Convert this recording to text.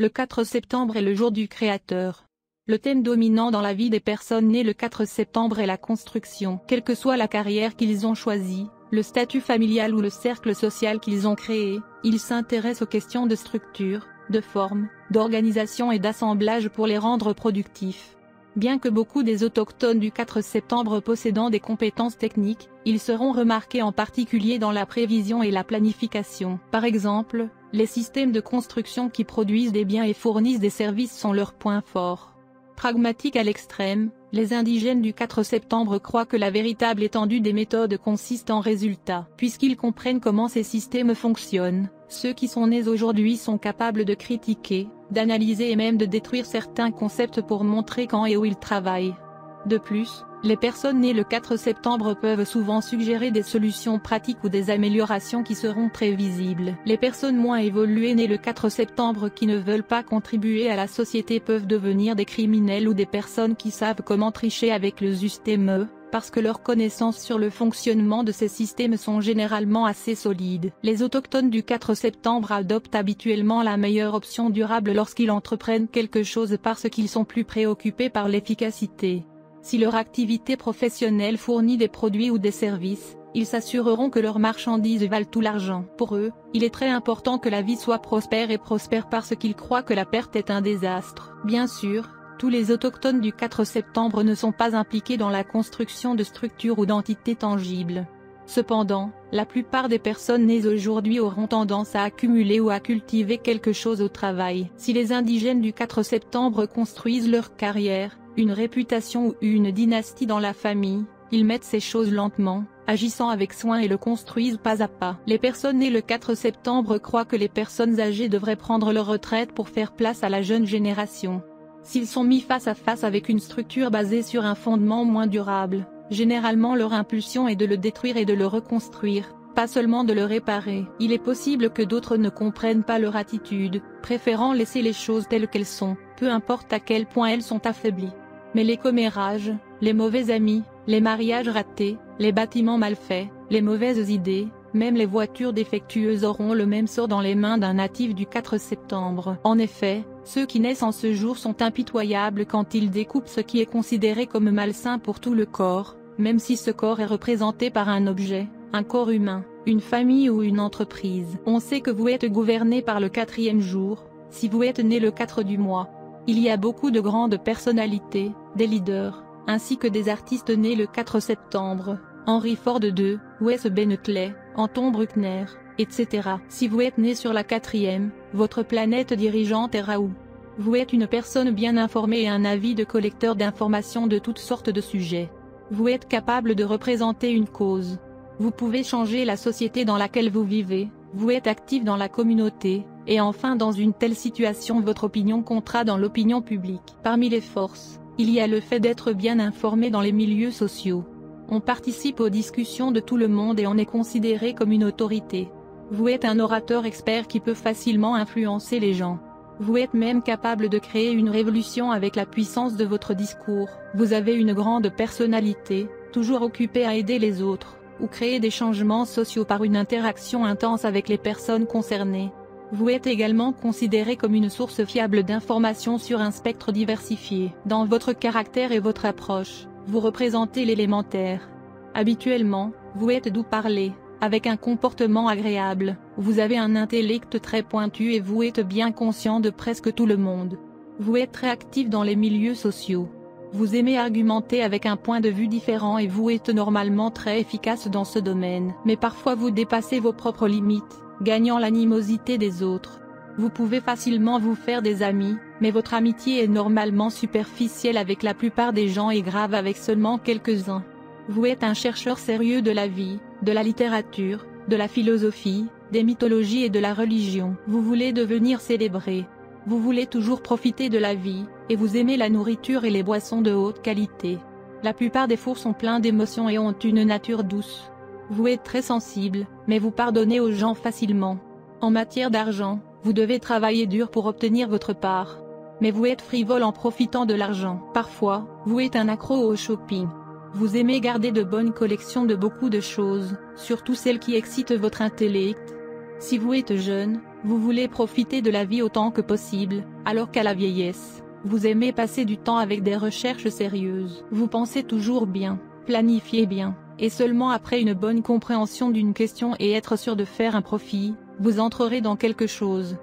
Le 4 septembre est le jour du Créateur. Le thème dominant dans la vie des personnes nées le 4 septembre est la construction. Quelle que soit la carrière qu'ils ont choisie, le statut familial ou le cercle social qu'ils ont créé, ils s'intéressent aux questions de structure, de forme, d'organisation et d'assemblage pour les rendre productifs. Bien que beaucoup des autochtones du 4 septembre possédant des compétences techniques, ils seront remarqués en particulier dans la prévision et la planification. Par exemple, les systèmes de construction qui produisent des biens et fournissent des services sont leurs points forts. Pragmatiques à l'extrême, les indigènes du 4 septembre croient que la véritable étendue des méthodes consiste en résultats. Puisqu'ils comprennent comment ces systèmes fonctionnent, ceux qui sont nés aujourd'hui sont capables de critiquer, d'analyser et même de détruire certains concepts pour montrer quand et où ils travaillent. De plus, les personnes nées le 4 septembre peuvent souvent suggérer des solutions pratiques ou des améliorations qui seront très visibles. Les personnes moins évoluées nées le 4 septembre qui ne veulent pas contribuer à la société peuvent devenir des criminels ou des personnes qui savent comment tricher avec le système, parce que leurs connaissances sur le fonctionnement de ces systèmes sont généralement assez solides. Les autochtones du 4 septembre adoptent habituellement la meilleure option durable lorsqu'ils entreprennent quelque chose parce qu'ils sont plus préoccupés par l'efficacité. Si leur activité professionnelle fournit des produits ou des services, ils s'assureront que leurs marchandises valent tout l'argent. Pour eux, il est très important que la vie soit prospère et prospère parce qu'ils croient que la perte est un désastre. Bien sûr, tous les autochtones du 4 septembre ne sont pas impliqués dans la construction de structures ou d'entités tangibles. Cependant, la plupart des personnes nées aujourd'hui auront tendance à accumuler ou à cultiver quelque chose au travail. Si les indigènes du 4 septembre construisent leur carrière, une réputation ou une dynastie dans la famille, ils mettent ces choses lentement, agissant avec soin et le construisent pas à pas. Les personnes nées le 4 septembre croient que les personnes âgées devraient prendre leur retraite pour faire place à la jeune génération. S'ils sont mis face à face avec une structure basée sur un fondement moins durable, généralement leur impulsion est de le détruire et de le reconstruire, pas seulement de le réparer. Il est possible que d'autres ne comprennent pas leur attitude, préférant laisser les choses telles qu'elles sont, peu importe à quel point elles sont affaiblies. Mais les commérages, les mauvais amis, les mariages ratés, les bâtiments mal faits, les mauvaises idées, même les voitures défectueuses auront le même sort dans les mains d'un natif du 4 septembre. En effet, ceux qui naissent en ce jour sont impitoyables quand ils découpent ce qui est considéré comme malsain pour tout le corps, même si ce corps est représenté par un objet, un corps humain, une famille ou une entreprise. On sait que vous êtes gouverné par le 4e jour, si vous êtes né le 4 du mois. Il y a beaucoup de grandes personnalités, des leaders, ainsi que des artistes nés le 4 septembre, Henry Ford II, Wes Bentley, Anton Bruckner, etc. Si vous êtes né sur la 4e, votre planète dirigeante est Raoult. Vous êtes une personne bien informée et un avide collecteur d'informations de toutes sortes de sujets. Vous êtes capable de représenter une cause. Vous pouvez changer la société dans laquelle vous vivez, vous êtes actif dans la communauté, et enfin dans une telle situation votre opinion comptera dans l'opinion publique. Parmi les forces, il y a le fait d'être bien informé dans les milieux sociaux. On participe aux discussions de tout le monde et on est considéré comme une autorité. Vous êtes un orateur expert qui peut facilement influencer les gens. Vous êtes même capable de créer une révolution avec la puissance de votre discours. Vous avez une grande personnalité, toujours occupée à aider les autres, ou créer des changements sociaux par une interaction intense avec les personnes concernées. Vous êtes également considéré comme une source fiable d'informations sur un spectre diversifié. Dans votre caractère et votre approche, vous représentez l'élémentaire. Habituellement, vous êtes doux parler, avec un comportement agréable, vous avez un intellect très pointu et vous êtes bien conscient de presque tout le monde. Vous êtes très actif dans les milieux sociaux. Vous aimez argumenter avec un point de vue différent et vous êtes normalement très efficace dans ce domaine. Mais parfois vous dépassez vos propres limites, gagnant l'animosité des autres. Vous pouvez facilement vous faire des amis, mais votre amitié est normalement superficielle avec la plupart des gens et grave avec seulement quelques-uns. Vous êtes un chercheur sérieux de la vie, de la littérature, de la philosophie, des mythologies et de la religion. Vous voulez devenir célébré. Vous voulez toujours profiter de la vie, et vous aimez la nourriture et les boissons de haute qualité. La plupart des fours sont pleins d'émotions et ont une nature douce. Vous êtes très sensible, mais vous pardonnez aux gens facilement. En matière d'argent, vous devez travailler dur pour obtenir votre part. Mais vous êtes frivole en profitant de l'argent. Parfois, vous êtes un accro au shopping. Vous aimez garder de bonnes collections de beaucoup de choses, surtout celles qui excitent votre intellect. Si vous êtes jeune, vous voulez profiter de la vie autant que possible, Alors qu'à la vieillesse, vous aimez passer du temps avec des recherches sérieuses. Vous pensez toujours bien, planifiez bien, et seulement après une bonne compréhension d'une question et être sûr de faire un profit, vous entrerez dans quelque chose.